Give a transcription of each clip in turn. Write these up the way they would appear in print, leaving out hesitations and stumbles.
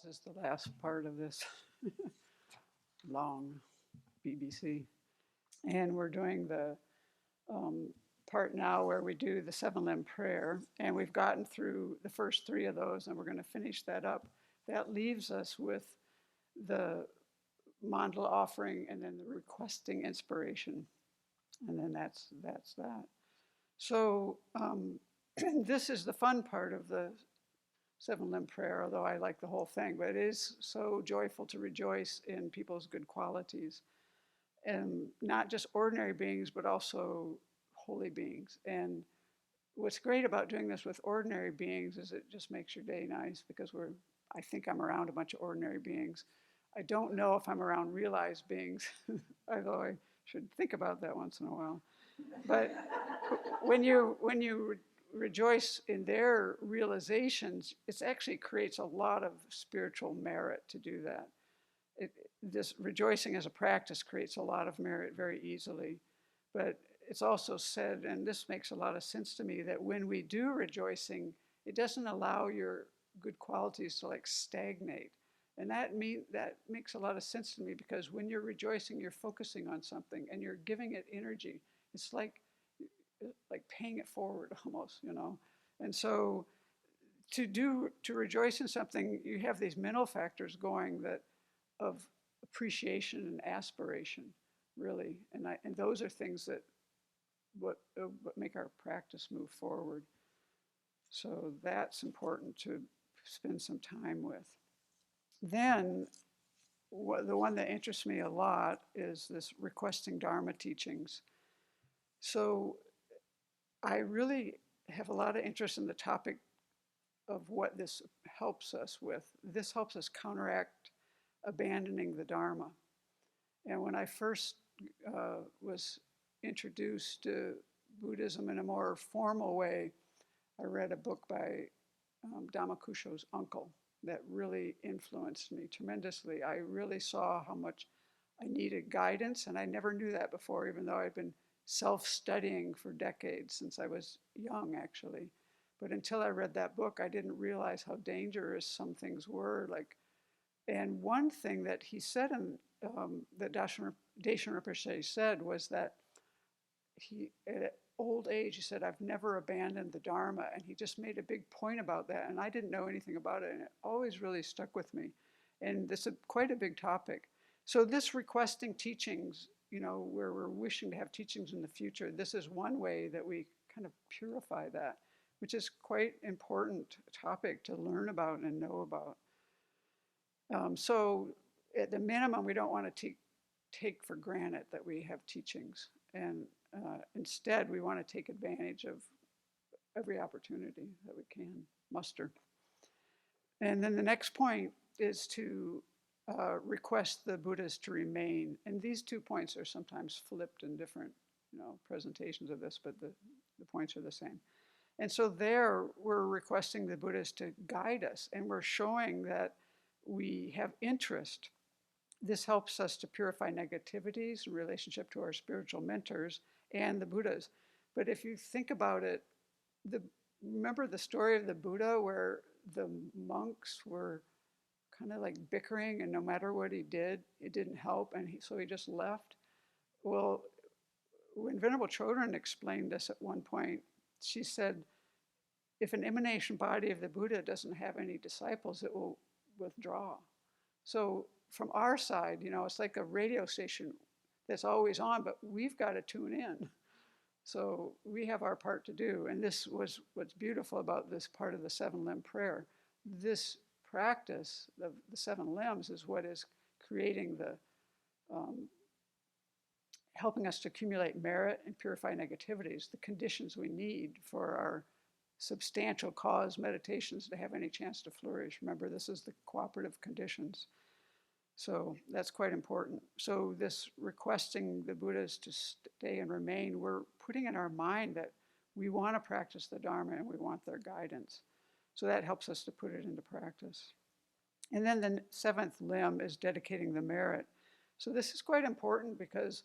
This is the last part of this long BBC. And we're doing the um, part now where we do the seven limb prayer. And we've gotten through the first three of those, and we're going to finish that up. That leaves us with the mandala offering and then the requesting inspiration. And then that's that. So this is the fun part of the seven limb prayer, although I like the whole thing, but it is so joyful to rejoice in people's good qualities, and not just ordinary beings, but also holy beings. And what's great about doing this with ordinary beings is it just makes your day nice, because I think I'm around a bunch of ordinary beings. I don't know if I'm around realized beings, although I should think about that once in a while. But when you rejoice in their realizations, it actually creates a lot of spiritual merit to do that. This rejoicing as a practice creates a lot of merit very easily. But it's also said, and this makes a lot of sense to me, that when we do rejoicing, it doesn't allow your good qualities to like stagnate. And that makes a lot of sense to me, because when you're rejoicing, you're focusing on something and you're giving it energy. It's like paying it forward almost, you know. And so to rejoice in something, you have these mental factors going that of appreciation and aspiration, really. And those are things that what make our practice move forward. So that's important to spend some time with. Then the one that interests me a lot is this requesting Dharma teachings. So I really have a lot of interest in the topic of what this helps us with. This helps us counteract abandoning the Dharma. And when I first was introduced to Buddhism in a more formal way, I read a book by Dhammakusho's uncle that really influenced me tremendously. I really saw how much I needed guidance, and I never knew that before, even though I'd been self-studying for decades, since I was young, actually. But until I read that book, I didn't realize how dangerous some things were. And one thing that he said, that Deshan Rinpoche said, was that he, at old age, he said, "I've never abandoned the Dharma," and he just made a big point about that. And I didn't know anything about it, and it always really stuck with me. And this is quite a big topic. So this requesting teachings, you know, where we're wishing to have teachings in the future, this is one way that we kind of purify that, which is quite important topic to learn about and know about. So at the minimum, we don't want to take for granted that we have teachings. And instead, we want to take advantage of every opportunity that we can muster. And then the next point is to request the Buddhas to remain. And these 2 points are sometimes flipped in different, you know, presentations of this, but the points are the same. And so there, we're requesting the Buddhas to guide us, and we're showing that we have interest. This helps us to purify negativities in relationship to our spiritual mentors and the Buddhas. But if you think about it, remember the story of the Buddha where the monks were kind of like bickering, and no matter what he did, it didn't help, and so he just left? Well, when Venerable Chodron explained this at one point, she said, if an emanation body of the Buddha doesn't have any disciples, it will withdraw. So from our side, you know, it's like a radio station that's always on, but we've got to tune in. So we have our part to do. And this was what's beautiful about this part of the seven limb prayer. This practice of the seven limbs is what is creating the, helping us to accumulate merit and purify negativities, the conditions we need for our substantial cause meditations to have any chance to flourish. Remember, this is the cooperative conditions. So that's quite important. So this requesting the Buddhas to stay and remain, we're putting in our mind that we want to practice the Dharma and we want their guidance. So that helps us to put it into practice. And then the seventh limb is dedicating the merit. So this is quite important, because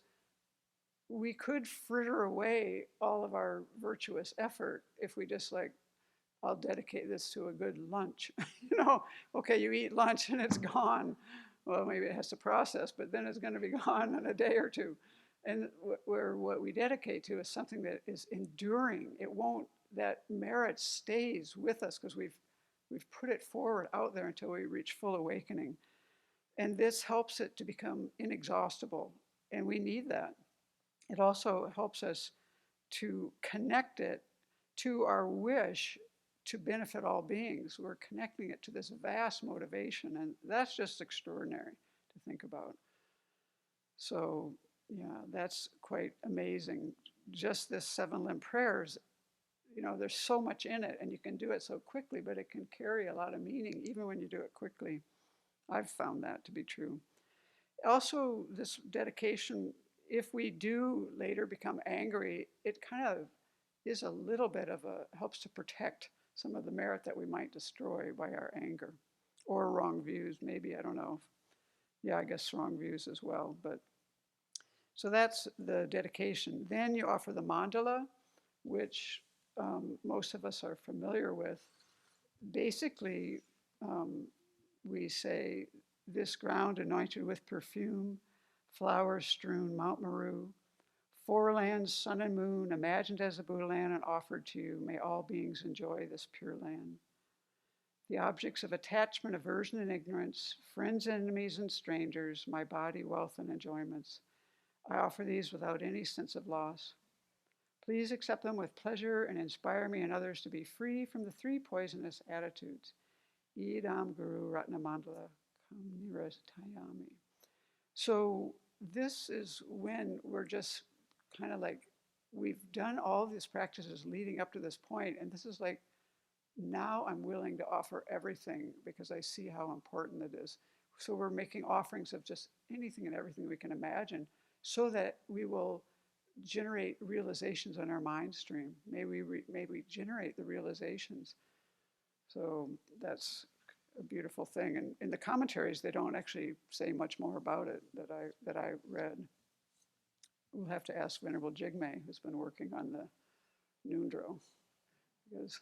we could fritter away all of our virtuous effort if we just like I'll dedicate this to a good lunch. You know, okay, you eat lunch and it's gone. Well, maybe it has to process, but then it's going to be gone in a day or two. And where what we dedicate to is something that is enduring. It won't, that merit stays with us because we've put it forward out there until we reach full awakening. And this helps it to become inexhaustible. And we need that. It also helps us to connect it to our wish to benefit all beings. We're connecting it to this vast motivation, and that's just extraordinary to think about. So, yeah, that's quite amazing. Just this seven limb prayers, you know, there's so much in it, and you can do it so quickly, but it can carry a lot of meaning even when you do it quickly. I've found that to be true. Also, this dedication, if we do later become angry, it kind of is a little bit of helps to protect some of the merit that we might destroy by our anger or wrong views, maybe, I don't know. Yeah, I guess wrong views as well. But so that's the dedication. Then you offer the mandala, which most of us are familiar with. Basically, we say, this ground anointed with perfume, flowers strewn Mount Meru, four lands, sun and moon, imagined as a Buddha land and offered to you, may all beings enjoy this pure land. The objects of attachment, aversion, and ignorance, friends, enemies, and strangers, my body, wealth, and enjoyments, I offer these without any sense of loss. Please accept them with pleasure and inspire me and others to be free from the three poisonous attitudes. Idam Guru Ratna Mandala Kamniratayami. So this is when we're just kind of like, we've done all these practices leading up to this point, and this is like, now I'm willing to offer everything because I see how important it is. So we're making offerings of just anything and everything we can imagine so that we will generate realizations on our mind stream. May we generate the realizations. So that's a beautiful thing. And in the commentaries, they don't actually say much more about it that I read. We'll have to ask Venerable Jigme, who's been working on the Nundro, because,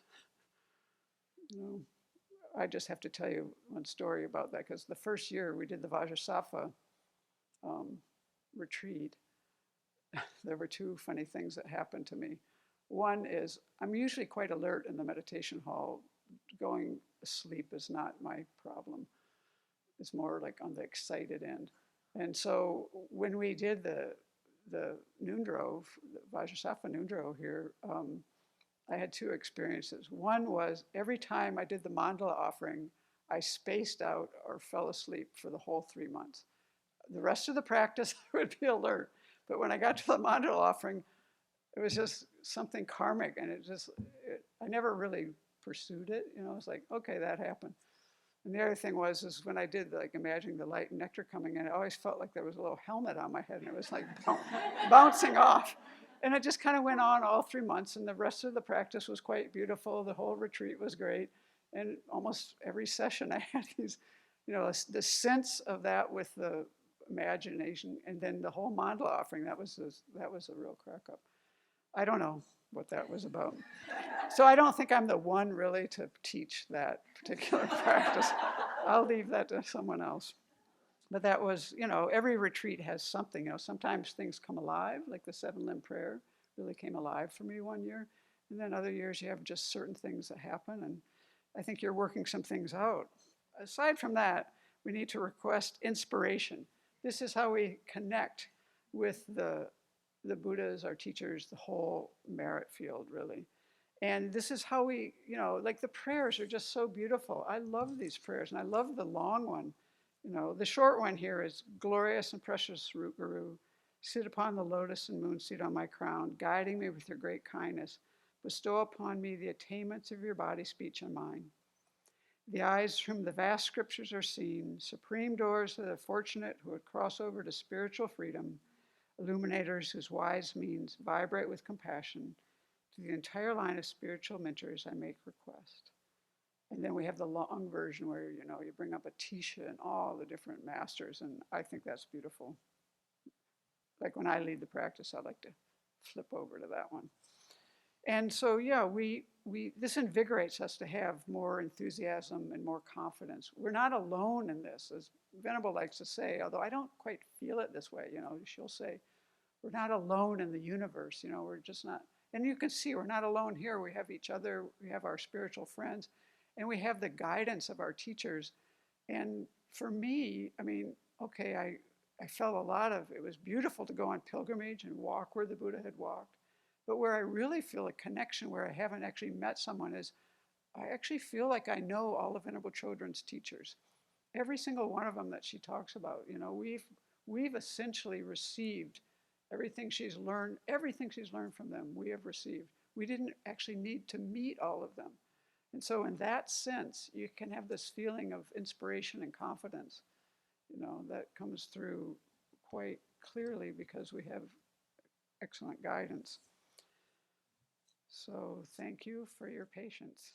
you know, I just have to tell you one story about that, because the first year we did the Vajrasattva retreat, there were two funny things that happened to me. One is, I'm usually quite alert in the meditation hall. Going asleep is not my problem. It's more like on the excited end. And so when we did the Nundro, the Vajrasattva Nundro here, I had two experiences. One was every time I did the mandala offering, I spaced out or fell asleep for the whole 3 months. The rest of the practice, I would be alert. But when I got to the mandala offering, it was just something karmic, and I never really pursued it. You know, it's like, okay, that happened. And the other thing is when I did like imagining the light and nectar coming in, I always felt like there was a little helmet on my head, and it was like bouncing off. And it just kind of went on all 3 months, and the rest of the practice was quite beautiful. The whole retreat was great. And almost every session I had these, you know, the sense of that with the imagination, and then the whole mandala offering, that was a real crack up. I don't know what that was about. So I don't think I'm the one really to teach that particular practice. I'll leave that to someone else. But that was, you know, every retreat has something. You know, sometimes things come alive, like the seven limb prayer really came alive for me one year. And then other years you have just certain things that happen. And I think you're working some things out. Aside from that, we need to request inspiration. This is how we connect with the Buddhas, our teachers, the whole merit field, really. And this is how we, you know, like the prayers are just so beautiful. I love these prayers, and I love the long one. You know, the short one here is, glorious and precious Root Guru, sit upon the lotus and moon seat on my crown, guiding me with your great kindness. Bestow upon me the attainments of your body, speech, and mind. The eyes from the vast scriptures are seen, supreme doors to the fortunate who would cross over to spiritual freedom, illuminators whose wise means vibrate with compassion. To the entire line of spiritual mentors, I make request. And then we have the long version where, you know, you bring up Atisha and all the different masters, and I think that's beautiful. Like when I lead the practice, I like to flip over to that one. And so, yeah, we this invigorates us to have more enthusiasm and more confidence. We're not alone in this, as Venerable likes to say, although I don't quite feel it this way. She'll say, we're not alone in the universe. We're just not. And you can see we're not alone here. We have each other, we have our spiritual friends, and we have the guidance of our teachers. And for me, okay, I felt it was beautiful to go on pilgrimage and walk where the Buddha had walked. But where I really feel a connection, where I haven't actually met someone, is I actually feel like I know all of Venerable Chodron's teachers. Every single one of them that she talks about, we've essentially received everything she's learned from them, we have received. We didn't actually need to meet all of them. And so in that sense, you can have this feeling of inspiration and confidence, that comes through quite clearly because we have excellent guidance. So thank you for your patience.